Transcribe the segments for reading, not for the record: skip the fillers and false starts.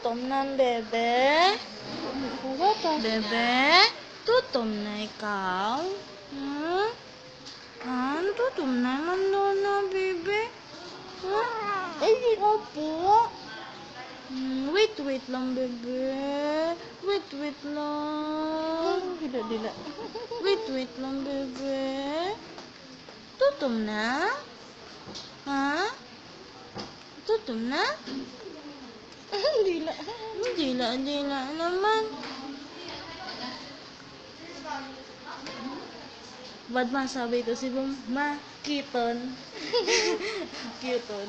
Tutom na, bebe. Bebe, tutom na ikaw. Hmm? Tutom na naman doon na, bebe. Hindi ka po. Wait lang, bebe. Wait lang. Dila. Wait lang, bebe. Tutom na? Ha? Tutom na? Dila naman. Ba't masabi ito si Ma? Kiton. Kiton.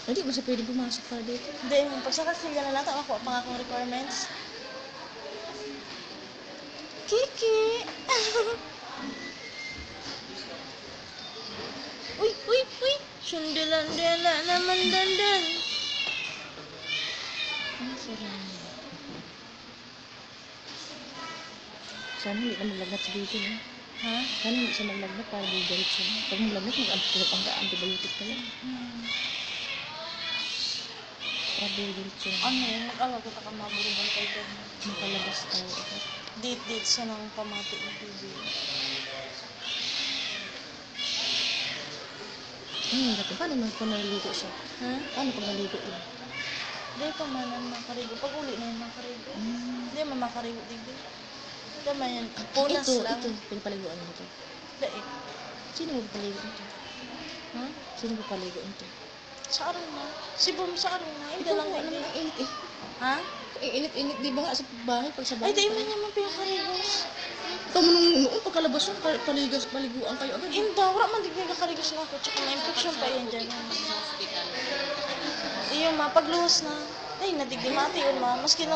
Hindi mo siya pwede pumasok para dito. Hindi, pagsaka sila na lang. Ako pa akong requirements. Kiki! Uy! Sundala naman dandan. Sana hindi na maglagnat sa dito, no? Ha? Sana hindi siya maglagnat para bugalit siya. Pag maglagnat, mag-antibiotic ka lang. Para bugalit siya. Ano yun? Nag-awa ko ka maburubang kayo doon. Makalabas tayo. Date siya ng pamati ng TV. Paano kung naligo siya? Ha? Paano kung naligo yun? Hindi pa man ang makarigo. Pag uli na yung makarigo. Hindi man makarigo, diba? Ito man yan. Punas lang. Ito, pinapaliguan mo ito. Daig. Sino magpapaligo ito? Ha? Sino magpapaligo ito? Sa araw na. Si Bom sa araw na. Hindi lang Ano hindi. ang init eh. Ha? Init, di ba nga sa bahay? Pag sa bahay. Ay, di man naman pinakarigos. Ikaw mo noong pagkalabas mo, paliguan kayo agad. Hindi, wala man di pinakarigos na ako. Tsaka na-infection pa yan dyan. Iyo ma, pagluwas na. Ay, nadigdi, mati yun ma. Maski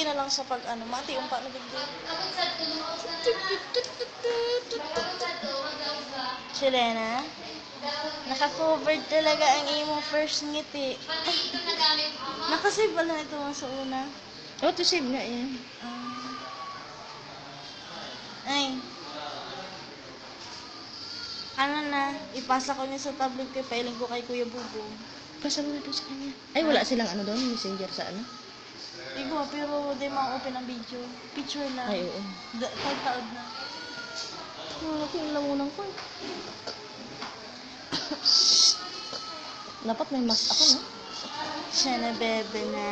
na lang sa pag ano, mati yung pa nadigdi. Chilena, naka-covered talaga ang iyong first ngiti. Nakasave pala ito mo sa una. Oh, to save nga yan. Ay. Ano na, ipasa ko niya sa tablet ko, pailing ko kay Kuya Bubo. Pasama na doon sa kanya. Ay, wala silang ano doon, messenger sa ano? Igo, pero di ma-open ang video. Picture lang. Ay, oo. Tagtaod na. Ako yung lamunan ko eh. Dapat may mask ako, no? Siya na, bebe na.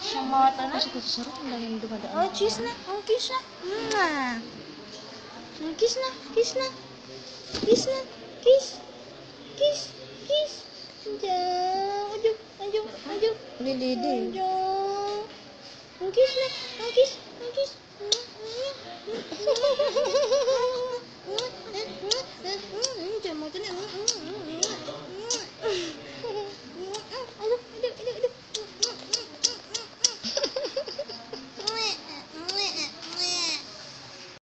Siyang mata na. Kasi kasi sarap, ang daming dumadaan. Oh, cheese na. Oh, kiss na. Kiss na. Kiss na. Kiss na. Kiss. Kiss. Kiss. Andiyo. Lilidi. Andiyo. Kiss na. Kiss. Kiss.